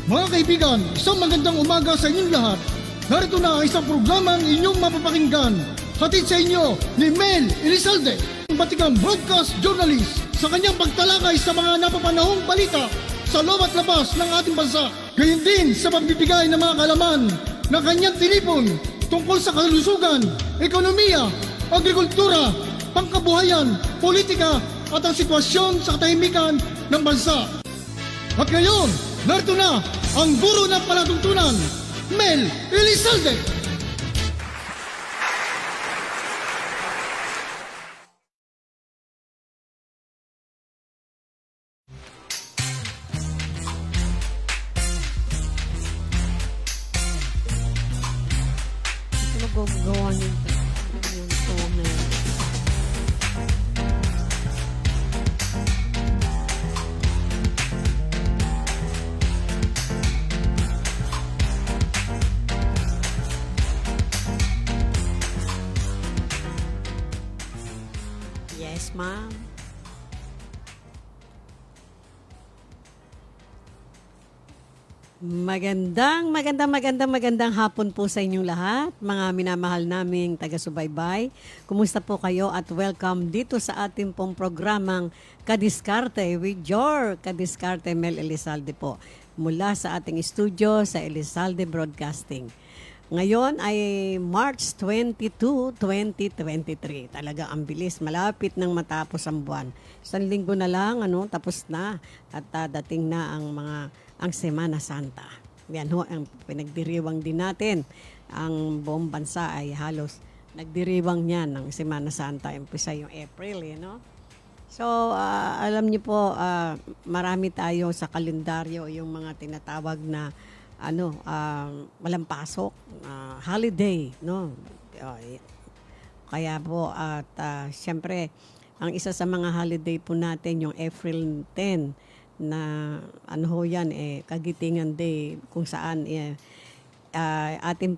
Mga kaibigan, isang magandang umaga sa inyong lahat. Narito na ang isang programang inyong mapapakinggan. Hatid sa inyo ni Mel Elizalde, batikang broadcast journalist, sa kanyang pagtalakay sa mga napapanahong balita sa loob at labas ng ating bansa. Gayon din sa pagbibigay ng mga kalaman na kanyang tinipon tungkol sa kalusugan, ekonomiya, agrikultura, pangkabuhayan, politika at ang sitwasyon sa katahimikan ng bansa. At ngayon, narito na ang guro ng palatuntunan, Mel Elizalde. Magagawa nito. Yung toner. Yes, ma'am. Magandang hapon po sa inyong lahat, mga minamahal naming taga-subaybay. Kumusta po kayo at welcome dito sa ating pong programang Kadiskarte with your Kadiskarte Mel Elizalde po. Mula sa ating studio sa Elizalde Broadcasting. Ngayon ay March 22, 2023. Talaga ang bilis, malapit nang matapos ang buwan. Isang linggo na lang, tapos na at dating na ang Semana Santa. Yan ho, ang pinagdiriwang din natin. Ang buong bansa ay halos nagdiriwang niyan ng Semana Santa. Umpisa yung April, So, alam niyo po, marami tayo sa kalendaryo yung mga tinatawag na walang pasok, holiday, Kaya po, at siyempre, ang isa sa mga holiday po natin, yung April 10, na yan, Kagitingan Day, kung saan atin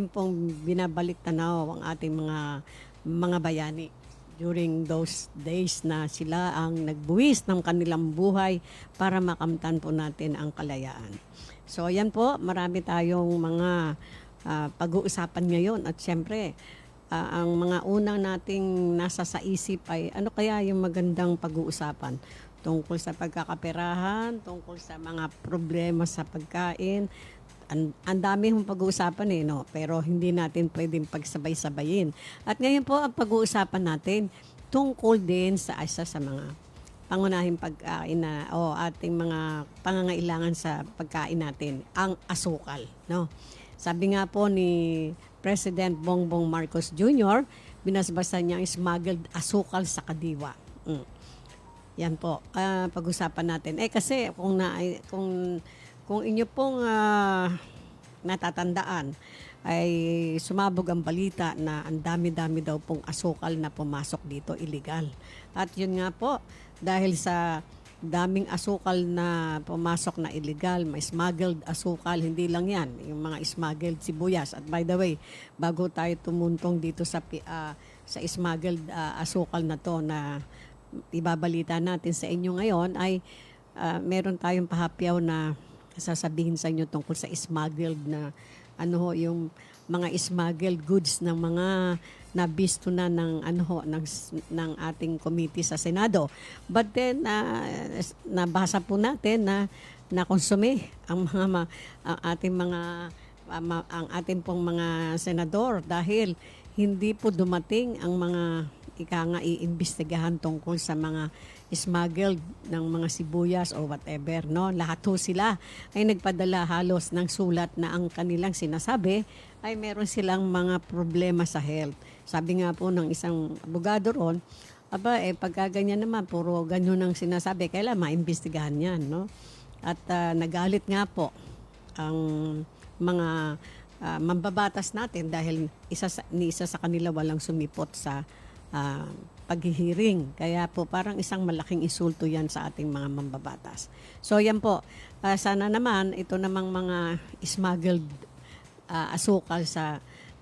pong binabalik tanaw ang ating mga bayani during those days na sila ang nagbuwis ng kanilang buhay para makamtan po natin ang kalayaan. So yan po, marami tayong mga pag-uusapan ngayon at siyempre ang mga unang nating nasa sa isip ay ano kaya yung magandang pag-uusapan tungkol sa pagkakaperahan, tungkol sa mga problema sa pagkain. Ang dami hong pag-uusapan pero hindi natin pwedeng pagsabay-sabayin. At ngayon po ang pag-uusapan natin tungkol din sa isa sa mga pangunahing pagkain na ating mga pangangailangan sa pagkain natin, ang asukal, Sabi nga po ni President Bongbong Marcos Jr., binasbasan niya ang smuggled asukal sa kadiwa. Yan po, pag-usapan natin. Kasi kung inyo pong natatandaan, ay sumabog ang balita na ang dami-dami daw pong asukal na pumasok dito, illegal. At yun nga po, dahil sa daming asukal na pumasok na illegal, may smuggled asukal, hindi lang yan, yung mga smuggled sibuyas. At by the way, bago tayo tumuntong dito sa smuggled asukal na to na ibabalita natin sa inyo ngayon, ay meron tayong pahapyaw na sasabihin sa inyo tungkol sa smuggled na yung mga smuggled goods ng mga nabisto na ng ating committee sa Senado. But then nabasa po natin na konsume ang ating pong mga senador dahil hindi po dumating ang mga iimbestigahan tungkol sa mga smuggled ng mga sibuyas o whatever, Lahat ho sila ay nagpadala halos ng sulat na ang kanilang sinasabi ay meron silang mga problema sa health. Sabi nga po ng isang abogado ron, pagka ganyan naman, puro ganyan ang sinasabi, kailan maimbestigahan yan, At nagalit nga po ang mga mambabatas natin dahil isa sa kanila walang sumipot sa paghihiring. Kaya po parang isang malaking insulto yan sa ating mga mambabatas. So yan po, sana naman ito namang mga smuggled asukal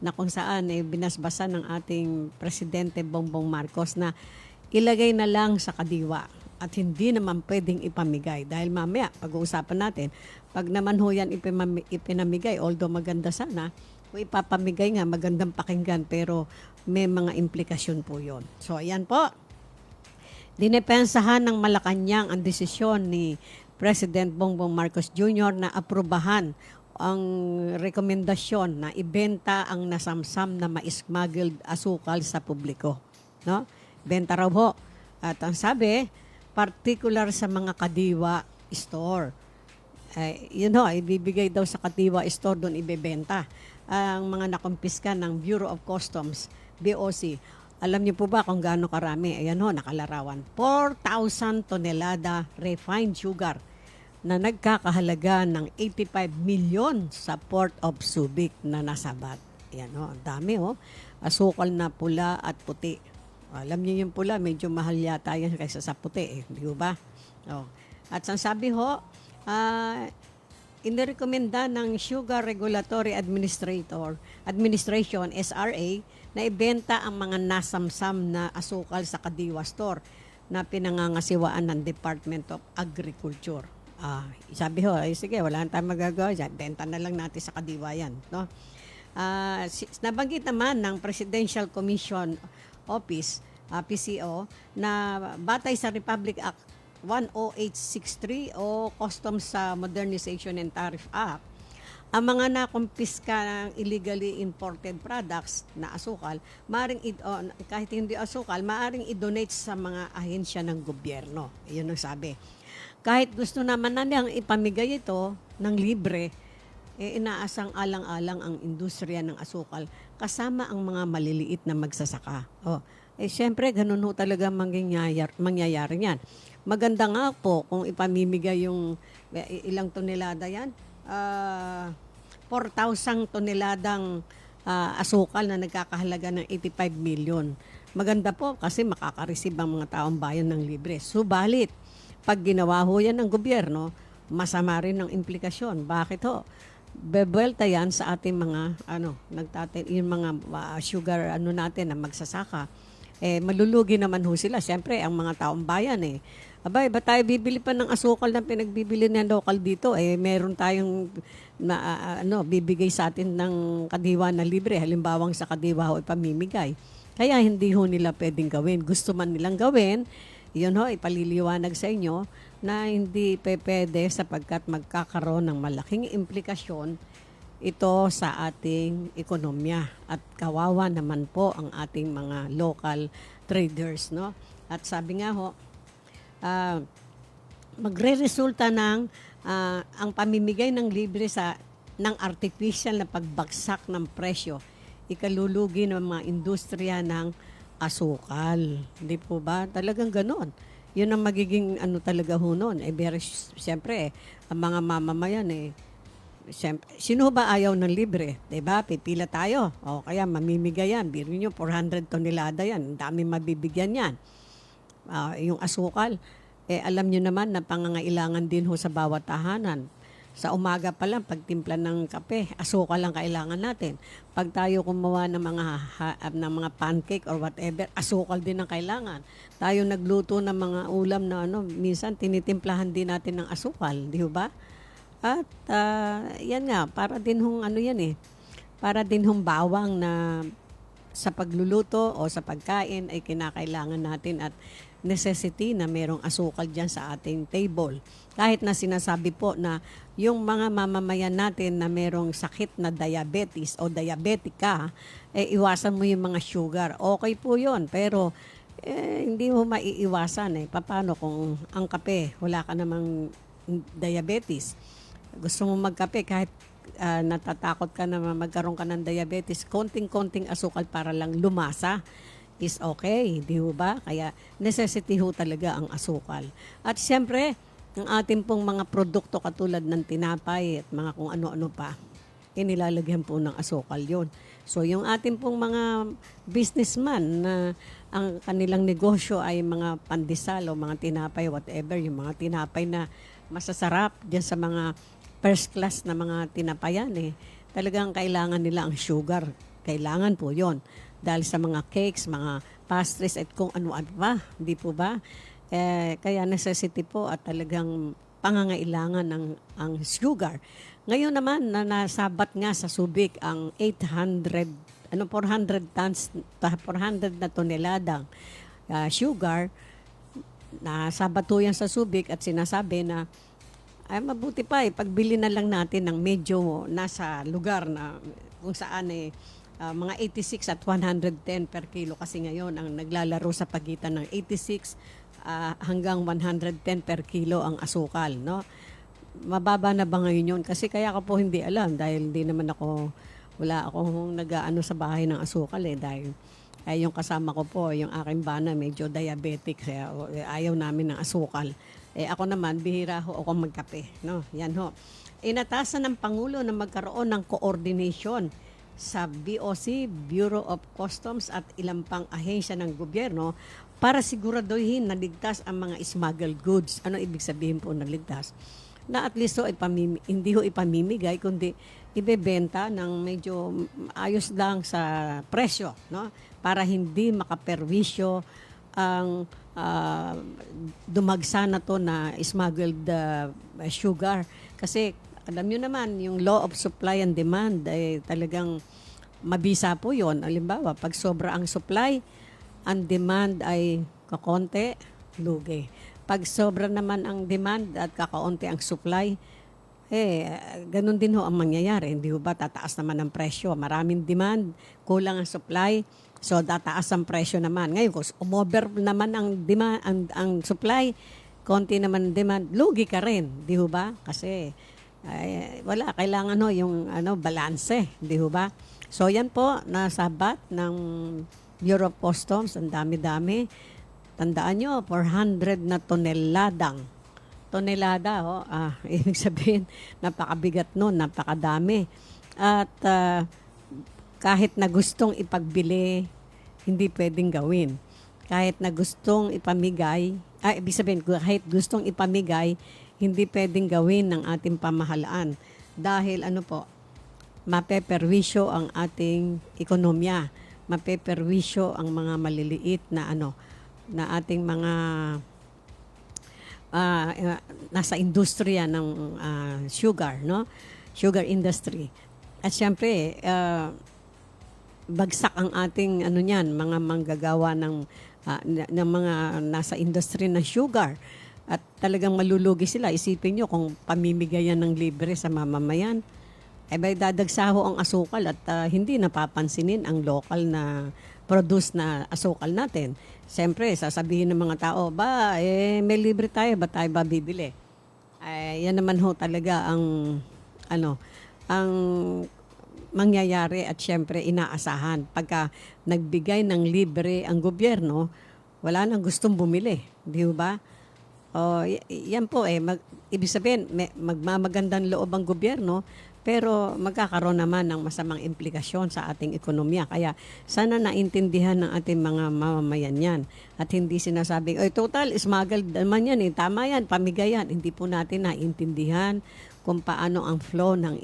na kung saan binasbasan ng ating Presidente Bongbong Marcos na ilagay na lang sa kadiwa. at hindi naman pwedeng ipamigay. Dahil mamaya, pag-uusapan natin, pag naman ho yan ipinamigay, although maganda sana, kung ipapamigay nga, magandang pakinggan, pero may mga implikasyon po yon. So, ayan po. Dinepensahan ng Malacanang ang desisyon ni President Bongbong Marcos Jr. na aprubahan ang rekomendasyon na ibenta ang nasamsam na ma-smuggled asukal sa publiko. No? Benta raw ho. At ang sabi, particular sa mga kadiwa store. Ibibigay daw sa kadiwa store, doon ibebenta. Ang mga nakumpiska ng Bureau of Customs, BOC. Alam niyo po ba kung gaano karami? Ayan ho, nakalarawan. 4,000 tonelada refined sugar na nagkakahalaga ng 85 milyon sa Port of Subic na nasabat. Ayan ho, ang dami ho. Asukal na pula at puti. Alam niyo yung pula, medyo mahal yata yan kaysa sa puti. Di ba? Oh. At sabi ho, inirekomenda ng Sugar Regulatory Administration, SRA, na ibenta ang mga nasamsam na asukal sa Kadiwa Store na pinangangasiwaan ng Department of Agriculture. Sabi ho, sige, wala tayong magagawa dyan. Benta na lang natin sa Kadiwa yan. No? Nabanggit naman ng Presidential Commission Office, PCO, na batay sa Republic Act 10863 o Customs Modernization and Tariff Act, ang mga nakumpiska ng illegally imported products na asukal, kahit hindi asukal, maaring i-donate sa mga ahensya ng gobyerno. Iyon ang sabi. Kahit gusto naman na niyang ipamigay ito ng libre, inaasang alang-alang ang industriya ng asukal kasama ang mga maliliit na magsasaka. Siyempre, ganun ho talaga mangyayari yan. Maganda nga po kung ipamimigay yung ilang tonelada yan. 4,000 toneladang asukal na nagkakahalaga ng 85 million. Maganda po kasi makaka-receive ang mga taong bayan ng libre. Subalit, pag ginawa ho yan ng gobyerno, masama rin ang implikasyon. Bakit ho? Bebelta yan sa ating mga yung mga sugar natin na magsasaka. Malulugi naman ho sila. Siyempre, ang mga taong bayan Abay, ba tayo bibili pa ng asukal na pinagbibili ng local dito? Meron tayong bibigay sa atin ng kadiwa na libre. Halimbawang sa kadiwa ho ipamimigay. Kaya hindi ho nila pwedeng gawin. Gusto man nilang gawin, yun ho, ipaliliwanag sa inyo na hindi pwede sapagkat magkakaroon ng malaking implikasyon ito sa ating ekonomiya. At kawawa naman po ang ating mga local traders. No? At sabi nga ho, magre-resulta ng ang pamimigay ng libre ng artificial na pagbagsak ng presyo, ikalulugi ng mga industriya ng asukal. Hindi po ba? Talagang ganon. Yun ang magiging talaga ho nun. Siyempre, ang mga mamamayan siyempre, sino ba ayaw ng libre? Diba? Pipila tayo. O kaya mamimigay yan. Biro nyo, 400 tonelada yan. Ang dami mabibigyan yan. Yung asukal, alam nyo naman na pangangailangan din ho sa bawat tahanan. Sa umaga pa lang, pagtimpla ng kape, asukal lang kailangan natin. Pag tayo gumawa ng mga pancake or whatever, asukal din ang kailangan. Tayo nagluto ng mga ulam na minsan tinitimplahan din natin ng asukal, di ba? At yan nga, para din hong para din hong bawang na sa pagluluto o sa pagkain ay kinakailangan natin at necessity na merong asukal dyan sa ating table. Kahit na sinasabi po na yung mga mamamayan natin na merong sakit na diabetes o diabetika, iwasan mo yung mga sugar. Okay po yun, pero hindi mo maiiwasan. Paano kung ang kape, wala ka namang diabetes? Gusto mo magkape kahit natatakot ka na magkaroon ka ng diabetes, konting-konting asukal para lang lumasa is okay, di ba? Kaya necessity ho talaga ang asukal. At siyempre, ang ating pong mga produkto katulad ng tinapay at mga kung ano-ano pa, inilalagyan po ng asukal yon. So yung ating pong mga businessman na ang kanilang negosyo ay mga pandesal o mga tinapay, whatever, yung mga tinapay na masasarap dyan sa mga first class na mga tinapayan talagang kailangan nila ang sugar. Kailangan po yon. Dahil sa mga cakes, mga pastries at kung ano-ano pa, hindi po ba? Kaya necessity po at talagang pangangailangan ng ang sugar. Ngayon naman na nasabat nga sa Subic ang 400 tons, 400 na toneladang sugar na sabato yan sa Subic at sinasabi na ay mabuti pa pagbili na lang natin ng medyo nasa lugar na kung saan mga 86 at 110 per kilo kasi ngayon ang naglalaro sa pagitan ng 86 hanggang 110 per kilo ang asukal, no? Mababa na ba ngayon yun? Kasi kaya ko po hindi alam dahil hindi naman wala akong nag-aano sa bahay ng asukal dahil yung kasama ko po, yung aking bana medyo diabetic kaya ayaw namin ng asukal. Ako naman, bihira ho ako magkape, no? Yan ho. Inatasan ng Pangulo na magkaroon ng coordination sa BOC, Bureau of Customs at ilang pang ahensya ng gobyerno para siguraduhin na ligtas ang mga smuggled goods. Ano ibig sabihin po na ligtas? Na at least hindi ho ipamimigay kundi ibebenta ng medyo ayos lang sa presyo, no? Para hindi makaperwisyo ang dumagsa na to na smuggled sugar. Kasi alam nyo naman, yung law of supply and demand ay talagang mabisa po yon. Halimbawa, pag sobra ang supply, ang demand ay kakonti, lugi. Pag sobra naman ang demand at kakaunti ang supply, ganun din ho ang mangyayari. Hindi ho ba tataas naman ang presyo? Maraming demand, kulang ang supply, so tataas ang presyo naman. Ngayon, kung umover naman ang demand, ang supply, konti naman ang demand, lugi ka rin. Di ho ba? Kasi wala, kailangan ho yung balanse. Di ho ba? So yan po, nasabat ng Bureau of Customs, ang dami-dami. Tandaan nyo, 400 na tonelada, ibig sabihin, napakabigat nun, napakadami. At kahit na gustong ipagbili, hindi pwedeng gawin. Kahit na gustong ipamigay, ibig sabihin, kahit gustong ipamigay, hindi pwedeng gawin ng ating pamahalaan. Dahil mapeperwisyo ang ating ekonomiya, mapeperwisyo ang mga maliliit na na ating mga nasa industriya ng sugar, no? Sugar industry. At syempre, bagsak ang ating mga manggagawa ng mga nasa industry ng sugar. At talagang malulugi sila. Isipin nyo kung pamimigayan ng libre sa mamamayan, may dadagsaho ang asukal at hindi napapansinin ang local na produce na asukal natin. Siyempre, sasabihin ng mga tao, may libre tayo, ba tayo ba bibili? Yan naman ho talaga ang mangyayari at siyempre inaasahan. Pagka nagbigay ng libre ang gobyerno, wala nang gustong bumili. Di ba? Yan po ibig sabihin, magmamagandang loob ang gobyerno, pero magkakaroon naman ng masamang implikasyon sa ating ekonomiya. Kaya sana naintindihan ng ating mga mamamayan yan. At hindi sinasabing, total, smuggled naman yan, tama yan, pamigayan. Hindi po natin naintindihan kung paano ang flow ng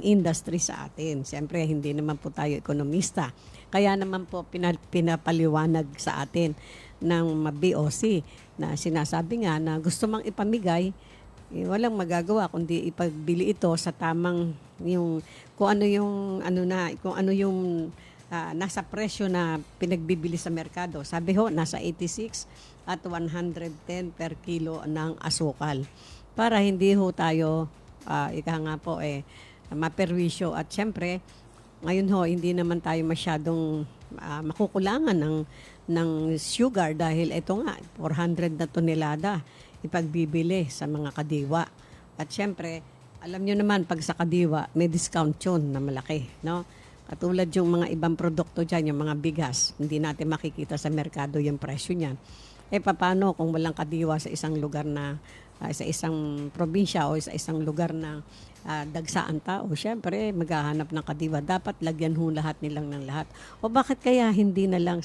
industry sa atin. Siyempre, hindi naman po tayo ekonomista. Kaya naman po pinapaliwanag sa atin ng BOC na sinasabi nga na gusto mang ipamigay, walang magagawa kundi ipagbili ito sa tamang kung ano yung nasa presyo na pinagbibili sa merkado. Sabi ho, nasa 86 at 110 per kilo ng asukal. Para hindi ho tayo maperwisyo. At syempre, ngayon ho, hindi naman tayo masyadong makukulangan ng sugar dahil ito nga, 400 na tonelada ipagbibili sa mga kadiwa. At syempre, alam nyo naman, pag sa kadiwa, may discount yun na malaki, no? Katulad yung mga ibang produkto dyan, yung mga bigas, hindi natin makikita sa merkado yung presyo niyan. Paano kung walang kadiwa sa isang lugar na, sa isang probinsya o sa isang lugar na dagsaan tao? Syempre, maghahanap ng kadiwa. Dapat lagyan ho lahat nilang ng lahat. O bakit kaya hindi na lang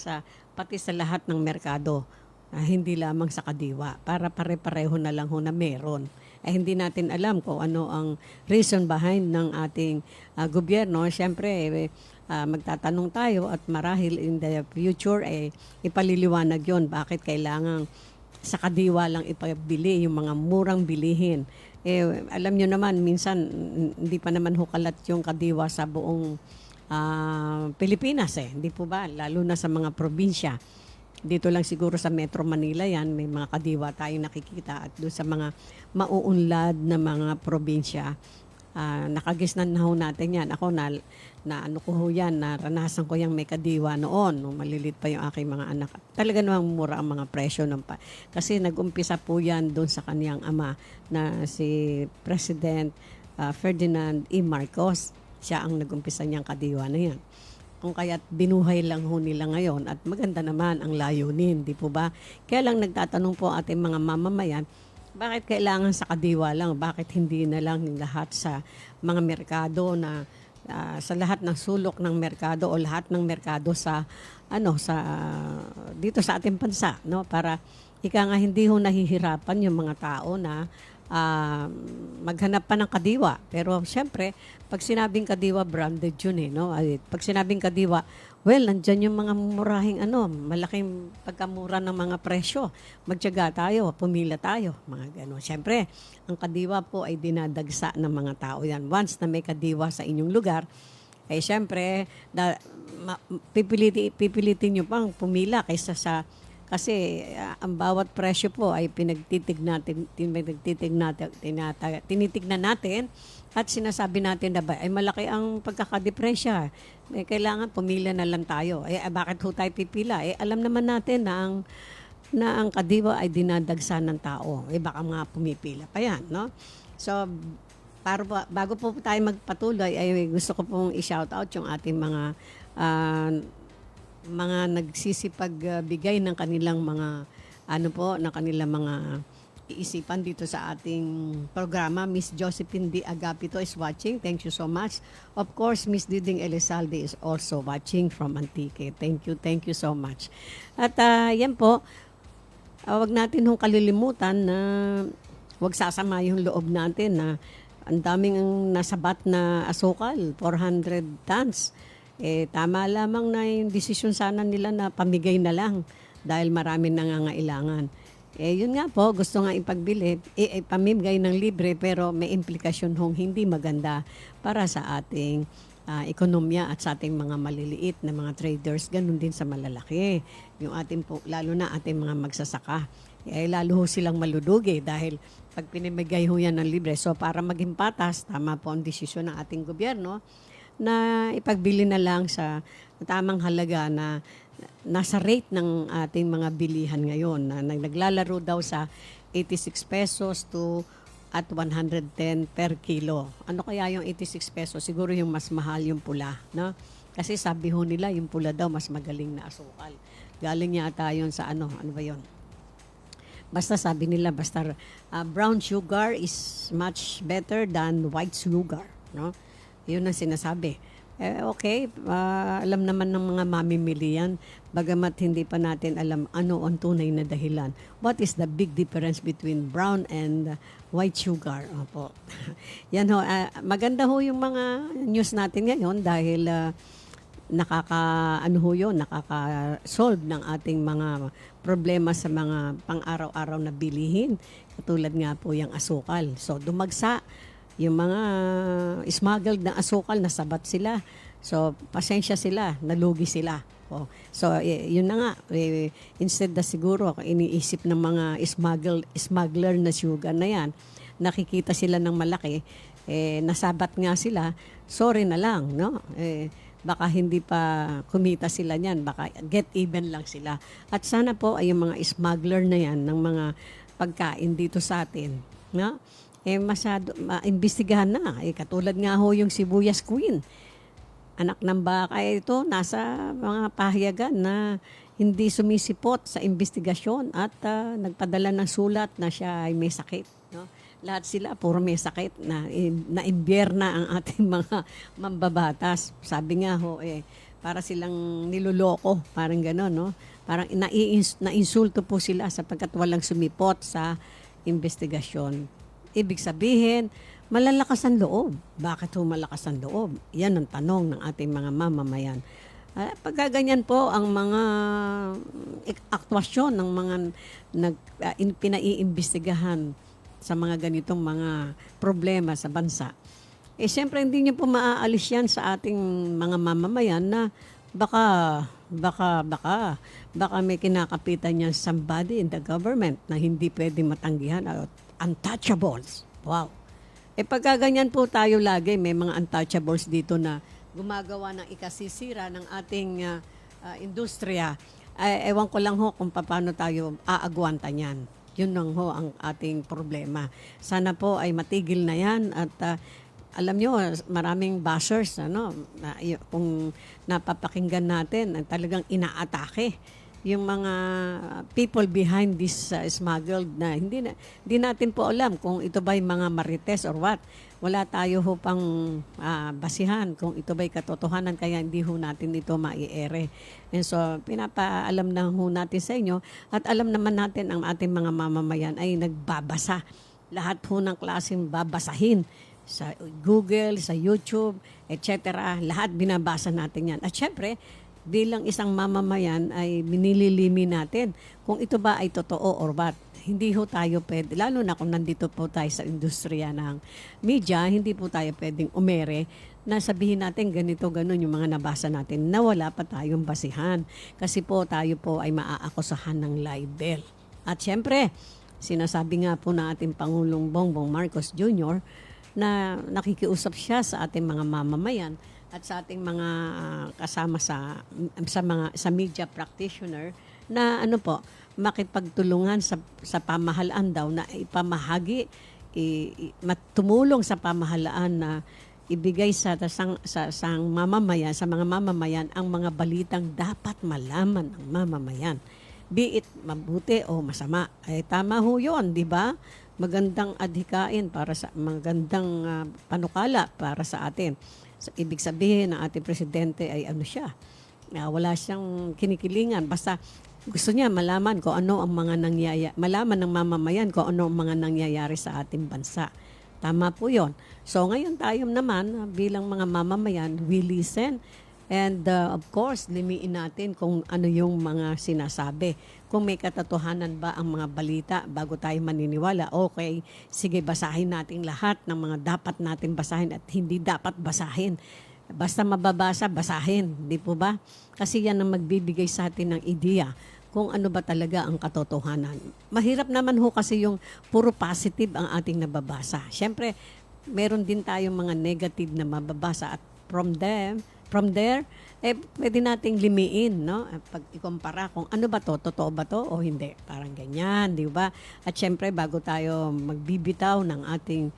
pati sa lahat ng merkado? Hindi lamang sa kadiwa, para pare-pareho na lang ho na meron. Hindi natin alam kung ano ang reason behind ng ating gobyerno. Siyempre, magtatanong tayo at marahil in the future, ipaliliwanag yon bakit kailangang sa kadiwa lang ipabili yung mga murang bilihin. Alam nyo naman, minsan hindi pa naman hukalat yung kadiwa sa buong Pilipinas Hindi po ba? Lalo na sa mga probinsya. Dito lang siguro sa Metro Manila yan, may mga kadiwa tayong nakikita at doon sa mga mauunlad na mga probinsya, nakagisnan na ho natin yan. Ako na ano ko ho yan, naranasan ko yung may kadiwa noon, nung malilit pa yung aking mga anak. Talaga namang mura ang mga presyo ng kasi nag-umpisa po yan doon sa kaniyang ama na si President Ferdinand E. Marcos. Siya ang nag-umpisa niyang kadiwa na yan. Kung kaya't binuhay lang ho nila ngayon at maganda naman ang layunin, di po ba? Kaya lang nagtatanong po ating mga mamamayan, bakit kailangan sa kadiwa lang? Bakit hindi na lang lahat sa mga merkado na sa lahat ng sulok ng merkado o lahat ng merkado sa dito sa ating bansa, no? Para ika nga hindi ho nahihirapan yung mga tao na maghanap pa ng kadiwa. Pero siyempre, pag sinabing kadiwa, branded yun no? Pag sinabing kadiwa, well, nandyan yung mga murahing malaking pagkamura ng mga presyo. Magtiyaga tayo, pumila tayo, mga gano'n. Siyempre, ang kadiwa po ay dinadagsa ng mga tao yan. Once na may kadiwa sa inyong lugar, siyempre, pipilitin nyo pang pumila kaysa sa kasi ang bawat presyo po ay tinitignan natin at sinasabi natin na ay malaki ang pagkakadipresya. Kailangan pumila na lang tayo. Bakit ho tayo pipila? Alam naman natin na ang kadiwa ay dinadagsa ng tao. Baka mga pumipila pa yan, no? So, bago po tayo magpatuloy, ay gusto ko pong i-shout out yung ating mga nagsisipag bigay ng kanilang mga ng kanilang mga iisipan dito sa ating programa. Miss Josephine D. Agapito is watching. Thank you so much. Of course, Miss Diding Elizalde is also watching from Antique. Thank you so much. At yan po, wag natin hong kalilimutan na wag sasama yung loob natin na ang daming nasabat na asukal, 400 tons. Tama lamang na yung desisyon sana nila na pamigay na lang dahil marami nangangailangan. Yun nga po, gusto nga ipagbili, pamimigay ng libre pero may implikasyon hong hindi maganda para sa ating ekonomiya at sa ating mga maliliit na mga traders, ganun din sa malalaki. Yung ating po, lalo na ating mga magsasaka. Lalo ho silang maludugi dahil pag pinimigay ho yan ng libre. So para maging patas, tama po ang desisyon ng ating gobyerno na ipagbili na lang sa tamang halaga na nasa rate ng ating mga bilihan ngayon na naglalaro daw sa 86 pesos at 110 per kilo. Ano kaya yung 86 pesos? Siguro yung mas mahal yung pula, no? Kasi sabi ho nila yung pula daw mas magaling na asukal. Galing yata yun sa ano ba yun? Basta sabi nila brown sugar is much better than white sugar, no? Yun ang sinasabi. Okay, alam naman ng mga mamimili yan, bagamat hindi pa natin alam ano ang tunay na dahilan. What is the big difference between brown and white sugar? Opo. Yan ho, maganda ho yung mga news natin ngayon dahil nakaka-solve ng ating mga problema sa mga pang-araw-araw na bilihin. Katulad nga po yung asukal. So, dumagsa yung mga smuggled na asukal, nasabat sila. So, pasensya sila, nalugi sila. So, yun na nga. Instead na siguro, iniisip ng mga smuggler na sugar na yan, nakikita sila ng malaki, nasabat nga sila, sorry na lang, no? Baka hindi pa kumita sila niyan, baka get even lang sila. At sana po ay yung mga smuggler na yan ng mga pagkain dito sa atin, no? Masyado maimbestigahan na. Katulad nga ho yung Sibuyas Queen. Anak ng baka ito, nasa mga pahayagan na hindi sumisipot sa investigasyon at nagpadala ng sulat na siya ay may sakit. No? Lahat sila puro may sakit na na-imbierna ang ating mga mambabatas. Sabi nga ho, para silang niloloko, parang gano'n, no? Parang na-insulto po sila sapagkat walang sumipot sa investigasyon. Ibig sabihin, malalakas ang loob. Bakit ho malakas ang loob? Yan ang tanong ng ating mga mamamayan. Pagkaganyan po ang mga aktwasyon ng mga pinaiimbestigahan sa mga ganitong mga problema sa bansa. Siyempre hindi niyo po maaalis yan sa ating mga mamamayan na baka may kinakapitan niya somebody in the government na hindi pwedeng matanggihan at untouchables. Wow. Pagka ganyan po tayo lagi, may mga untouchables dito na gumagawa ng ikasisira ng ating industriya. Ewan ko lang ho kung paano tayo aagwanta niyan. Yun lang ho ang ating problema. Sana po ay matigil na yan at alam nyo, maraming bashers, kung napapakinggan natin, talagang inaatake yung mga people behind this smuggled na hindi natin po alam kung ito ba'y mga marites or what. Wala tayo ho pang basihan kung ito ba'y katotohanan, kaya hindi ho natin ito maiere. And so, pinapaalam na ho natin sa inyo at alam naman natin ang ating mga mamamayan ay nagbabasa. Lahat ho ng klaseng babasahin sa Google, sa YouTube, etc. Lahat binabasa natin yan. At syempre, bilang isang mamamayan ay binililimi natin kung ito ba ay totoo or what. Hindi ho tayo pwede, lalo na kung nandito po tayo sa industriya ng media, hindi po tayo pwedeng umere na sabihin natin ganito, ganun yung mga nabasa natin na wala pa tayong basihan. Kasi po tayo po ay maaakusahan ng libel. At syempre, sinasabi nga po na ating Pangulong Bongbong Marcos Jr. na nakikiusap siya sa ating mga mamamayan at sa ating mga kasama sa media practitioner na makipagtulungan sa pamahalaan daw na ipamahagi, tumulong sa pamahalaan na ibigay sa mamamayan, sa mga mamamayan ang mga balitang dapat malaman ng mamamayan. Be it mabuti o masama. Tama ho yun, di ba? Magandang adhikain para sa magandang panukala para sa atin. So, ibig sabihin ng ating presidente ay wala siyang kinikilingan. Basta gusto niya malaman kung ano ang mga malaman ng mamamayan kung ano ang mga nangyayari sa ating bansa. Tama po yun. So ngayon tayo naman bilang mga mamamayan, we listen. And of course, limiin natin kung ano yung mga sinasabi. Kung may katotohanan ba ang mga balita bago tayo maniniwala, okay, sige, basahin natin lahat ng mga dapat natin basahin at hindi dapat basahin. Basta mababasa, basahin. Di po ba? Kasi yan ang magbibigay sa atin ng ideya kung ano ba talaga ang katotohanan. Mahirap naman ho kasi yung puro positive ang ating nababasa. Siyempre, meron din tayong mga negative na mababasa at from there, pwede nating limiin, no? Pag ikumpara kung ano ba to, totoo ba to o hindi. Parang ganyan, di ba? At syempre, bago tayo magbibitaw ng ating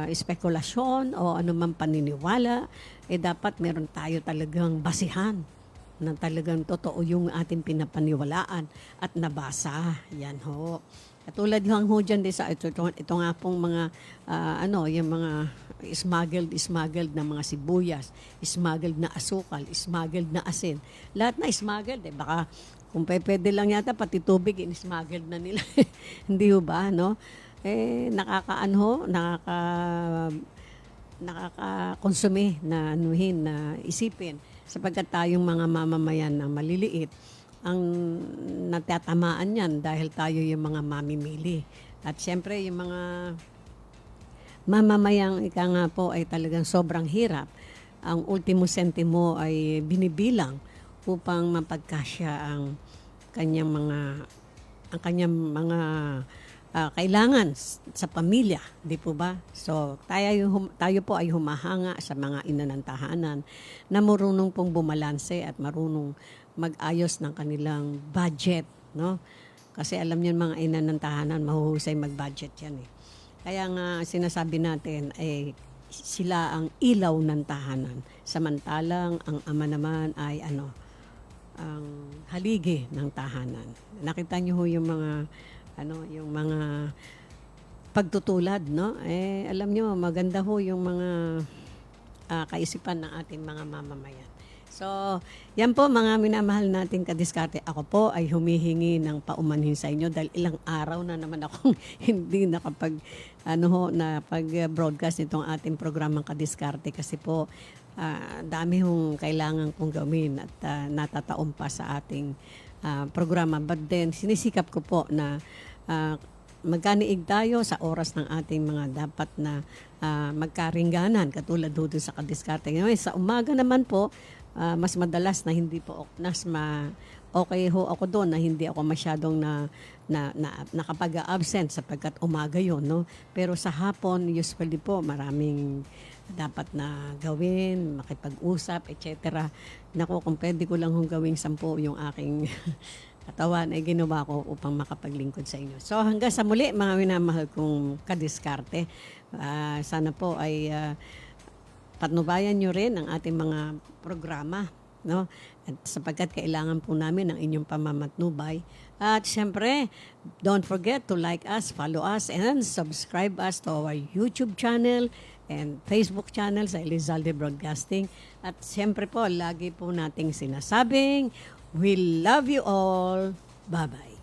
espekulasyon o anumang paniniwala, dapat meron tayo talagang basihan na talagang totoo yung ating pinapaniwalaan at nabasa. Yan ho. Katulad yung ho dyan sa ito nga pong mga yung mga smuggled na mga sibuyas, smuggled na asukal, smuggled na asin. Lahat na smuggled baka kung pwede lang yata pati tubig smuggled na nila. Hindi ho ba, no? Nakaka-consume na isipin sapagkat tayong mga mamamayan na maliliit ang natatamaan yan dahil tayo yung mga mamimili. At siyempre yung mga mamamayang ika nga po ay talagang sobrang hirap. Ang ultimo sentimo ay binibilang upang mapagkasya ang kanyang mga kailangan sa pamilya, di po ba? So, tayo po ay humahanga sa mga ina ng tahanan na marunong pong bumalanse at marunong mag-ayos ng kanilang budget, no? Kasi alam niyo mga ina ng tahanan, mahuhusay mag-budget yan eh. Kaya nga sinasabi natin sila ang ilaw ng tahanan. Samantalang ang ama naman ay ang haligi ng tahanan. Nakita niyo ho yung mga pagtutulad, no? Alam niyo maganda ho yung mga kaisipan ng ating mga mamamayan. So, yan po mga minamahal nating kadiskarte. Ako po ay humihingi ng paumanhin sa inyo dahil ilang araw na naman akong hindi pag-broadcast nitong ating programang kadiskarte kasi po dami hong kailangan kong gawin at natataon pa sa ating programa. But then, sinisikap ko po na magkaniig tayo sa oras ng ating mga dapat na magkaringganan, katulad doon sa kadiskarte. Ngayon, sa umaga naman po, mas madalas na hindi po okay ho ako doon na hindi ako masyadong nakapag-absent sapagkat umaga yon, no? Pero sa hapon, usually po, maraming dapat na gawin, makipag-usap, etc. Naku, kung pwede ko lang hong gawing 10 yung aking katawan ay ginawa ko upang makapaglingkod sa inyo. So hanggang sa muli, mga minamahal kong kadiskarte, sana po ay patnubayan nyo rin ang ating mga programa, no? At sapagkat kailangan po namin ang inyong pamamatnubay. At syempre, don't forget to like us, follow us, and subscribe us to our YouTube channel and Facebook channel sa Elizalde Broadcasting. At syempre po, lagi po nating sinasabing, we love you all. Bye-bye.